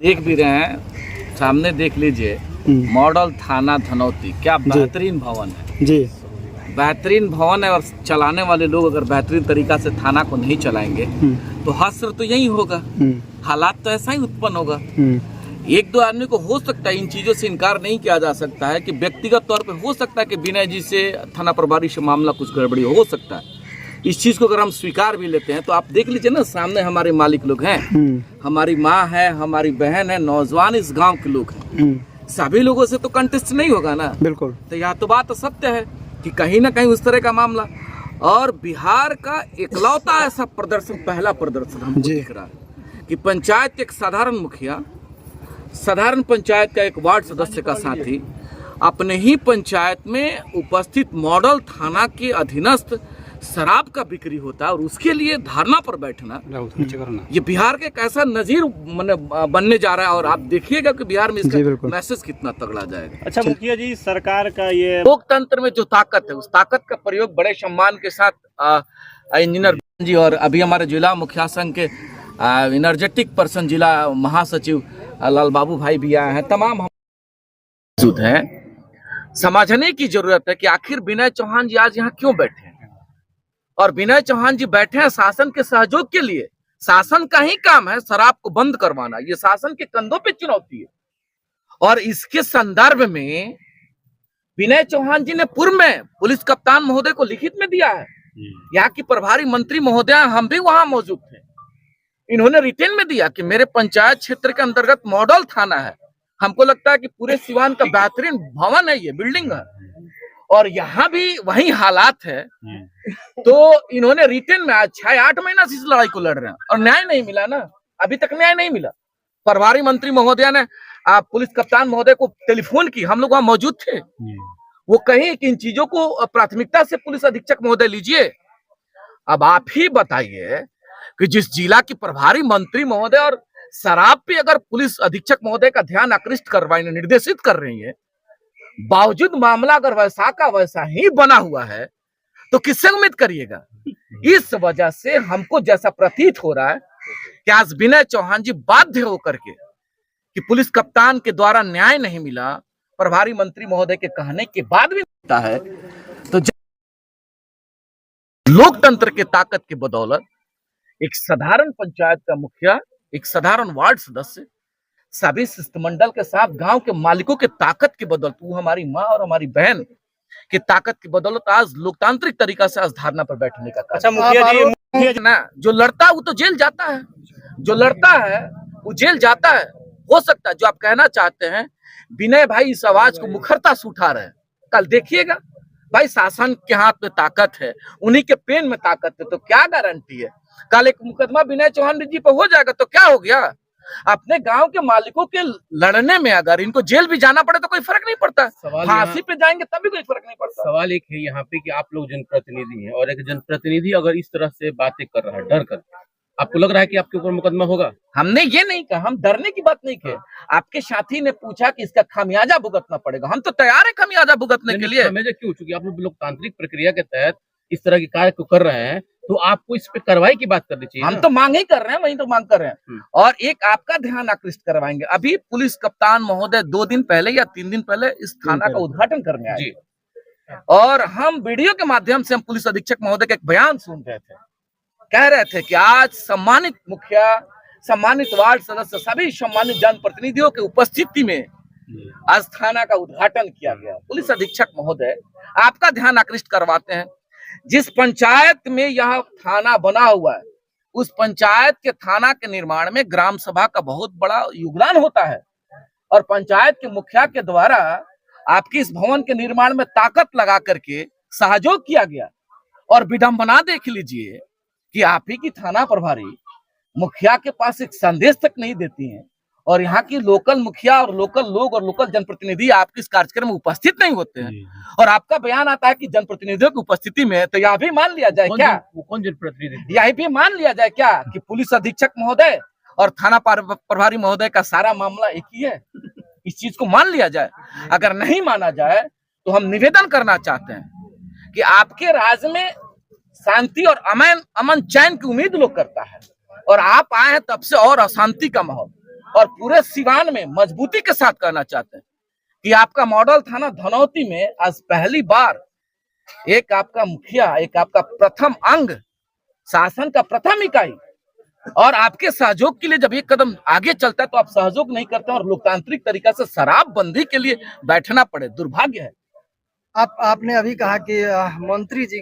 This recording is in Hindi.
देख भी रहे हैं, सामने देख लीजिए मॉडल थाना धनौती, क्या बेहतरीन भवन है जी। बेहतरीन भवन है। और चलाने वाले लोग अगर बेहतरीन तरीका से थाना को नहीं चलाएंगे तो हश्र तो यही होगा, हालात तो ऐसा ही उत्पन्न होगा। एक दो आदमी को हो सकता है, इन चीजों से इनकार नहीं किया जा सकता है कि व्यक्तिगत तौर पे हो सकता है कि विनय जी से थाना प्रभारी से मामला कुछ गड़बड़ी हो सकता है। इस चीज को अगर हम स्वीकार भी लेते हैं तो आप देख लीजिए ना, सामने हमारे मालिक लोग हैं, हमारी माँ है, हमारी बहन है, नौजवान इस गांव के लोग हैं, सभी लोगों से तो कंटेस्ट नहीं होगा ना। बिल्कुल। तो यह तो बात सत्य है कि कहीं ना कहीं उस तरह का मामला, और बिहार का इकलौता ऐसा प्रदर्शन, पहला प्रदर्शन हमको दिख रहा है कि पंचायत के एक साधारण मुखिया, साधारण पंचायत का एक वार्ड सदस्य का साथी अपने ही पंचायत में उपस्थित मॉडल थाना के अधीनस्थ शराब का बिक्री होता है और उसके लिए धरना पर बैठना, ये बिहार के एक ऐसा नजीर बनने जा रहा है। और आप देखिएगा कि बिहार में इसका मैसेज कितना तगड़ा जाएगा। अच्छा मुखिया जी, सरकार का ये लोकतंत्र में जो ताकत है, उस ताकत का प्रयोग बड़े सम्मान के साथ इंजीनियर जी और अभी हमारे जिला मुखिया संघ के एनर्जेटिक पर्सन जिला महासचिव लाल बाबू भाई भी आए हैं, तमाम मौजूद हैं। समझने की जरूरत है कि आखिर विनय चौहान जी आज यहाँ क्यों बैठे हैं। और विनय चौहान जी बैठे हैं शासन के सहयोग के लिए। शासन का ही काम है शराब को बंद करवाना, ये शासन के कंधों पे चुनौती है। और इसके संदर्भ में विनय चौहान जी ने पूर्व में पुलिस कप्तान महोदय को लिखित में दिया है। यहाँ की प्रभारी मंत्री महोदय, हम भी वहां मौजूद थे, इन्होंने रिटेन में दिया कि मेरे पंचायत क्षेत्र के अंतर्गत मॉडल थाना है, हमको लगता है कि पूरे सिवान का बेहतरीन भवन है, ये बिल्डिंग है, और यहाँ भी वही हालात है। तो इन्होंने रिटेन में आज 6-8 महीना से इस लड़ाई को लड़ रहे हैं और न्याय नहीं मिला ना, अभी तक न्याय नहीं मिला। प्रभारी मंत्री महोदय ने पुलिस कप्तान महोदय को टेलीफोन की, हम लोग वहां मौजूद थे, वो कहे कि इन चीजों को प्राथमिकता से पुलिस अधीक्षक महोदय लीजिए। अब आप ही बताइए कि जिस जिला की प्रभारी मंत्री महोदय और शराब पे अगर पुलिस अधीक्षक महोदय का ध्यान आकृष्ट करवाने निर्देशित कर रही है, बावजूद मामला अगर वैसा का वैसा ही बना हुआ है तो किससे उम्मीद करिएगा। इस वजह से हमको जैसा प्रतीत हो रहा है कि आज विनय चौहान जी बाध्य होकर के कि पुलिस कप्तान के द्वारा न्याय नहीं मिला, प्रभारी मंत्री महोदय के कहने के बाद भी मिलता है, तो लोकतंत्र के ताकत के बदौलत एक साधारण पंचायत का मुखिया, एक साधारण वार्ड सदस्य, सभी शिष्टमंडल के साथ गांव के मालिकों के ताकत के बदौलत, वो हमारी माँ और हमारी बहन की ताकत की बदौलत आज लोकतांत्रिक तरीका से आज धरना पर बैठने का। अच्छा मुखिया जी ना, जो लड़ता है वो तो जेल जाता है, जो लड़ता है वो जेल जाता है। हो सकता है जो आप कहना चाहते हैं विनय भाई इस आवाज को मुखरता से उठा रहे हैं, कल देखिएगा भाई शासन के हाथ में ताकत है, उन्हीं के पेन में ताकत है, तो क्या गारंटी है कल एक मुकदमा विनय चौहान जी पर हो जाएगा तो क्या हो गया। अपने गांव के मालिकों के लड़ने में अगर इनको जेल भी जाना पड़े तो कोई फर्क नहीं पड़ता, फांसी पे जाएंगे तब भी कोई फर्क नहीं पड़ता। सवाल एक है यहाँ पे कि आप लोग जनप्रतिनिधि हैं और एक जनप्रतिनिधि अगर इस तरह से बातें कर रहा है डर कर, आपको लग रहा है कि आपके ऊपर मुकदमा होगा? हमने ये नहीं कहा, हम डरने की बात नहीं कहे। आपके साथी ने पूछा कि इसका खामियाजा भुगतना पड़ेगा, हम तो तैयार है खामियाजा भुगतने के लिए। खामियाजा क्यों? चूंकि आप लोग लोकतांत्रिक प्रक्रिया के तहत इस तरह के कार्य को कर रहे हैं तो आपको इस पे कार्रवाई की बात करनी चाहिए। हम तो मांग ही कर रहे हैं, वही तो मांग कर रहे हैं। और एक आपका ध्यान आकृष्ट करवाएंगे, अभी पुलिस कप्तान महोदय 2 दिन पहले या 3 दिन पहले इस थाना का उद्घाटन करने आए और हम वीडियो के माध्यम से हम पुलिस अधीक्षक महोदय का एक बयान सुन रहे थे, कह रहे थे कि आज सम्मानित मुखिया, सम्मानित वार्ड सदस्य, सभी सम्मानित जनप्रतिनिधियों के उपस्थिति में आज थाना का उद्घाटन किया गया। पुलिस अधीक्षक महोदय आपका ध्यान आकृष्ट करवाते हैं, जिस पंचायत में यह थाना बना हुआ है उस पंचायत के थाना के निर्माण में ग्राम सभा का बहुत बड़ा योगदान होता है और पंचायत के मुखिया के द्वारा आपकी इस भवन के निर्माण में ताकत लगा करके सहयोग किया गया। और विडंबना देख लीजिए कि आप ही की थाना प्रभारी मुखिया के पास एक संदेश तक नहीं देती हैं और यहाँ की लोकल मुखिया और लोकल लोग और लोकल जनप्रतिनिधि आपके इस कार्यक्रम में उपस्थित नहीं होते हैं। और आपका बयान आता है कि जनप्रतिनिधियों की उपस्थिति में, तो यह भी मान लिया जाए क्या? कौन जनप्रतिनिधि? यह भी मान लिया जाए क्या कि पुलिस अधीक्षक महोदय और थाना प्रभारी महोदय का सारा मामला एक ही है? इस चीज को मान लिया जाए। अगर नहीं माना जाए तो हम निवेदन करना चाहते हैं कि आपके राज्य में शांति और अमन चैन की उम्मीद लोग करता है और आप आए हैं तब से और अशांति का माहौल। और पूरे सिवान में मजबूती के साथ कहना चाहते हैं कि आपका मॉडल थाना धनौती में आज पहली बार एक आपका मुखिया, एक आपका प्रथम अंग, शासन का प्रथम इकाई और आपके सहयोग के लिए जब एक कदम आगे चलता है तो आप सहयोग नहीं करते और लोकतांत्रिक तरीका से शराबबंदी के लिए बैठना पड़े, दुर्भाग्य है। आपने अभी कहा कि मंत्री जी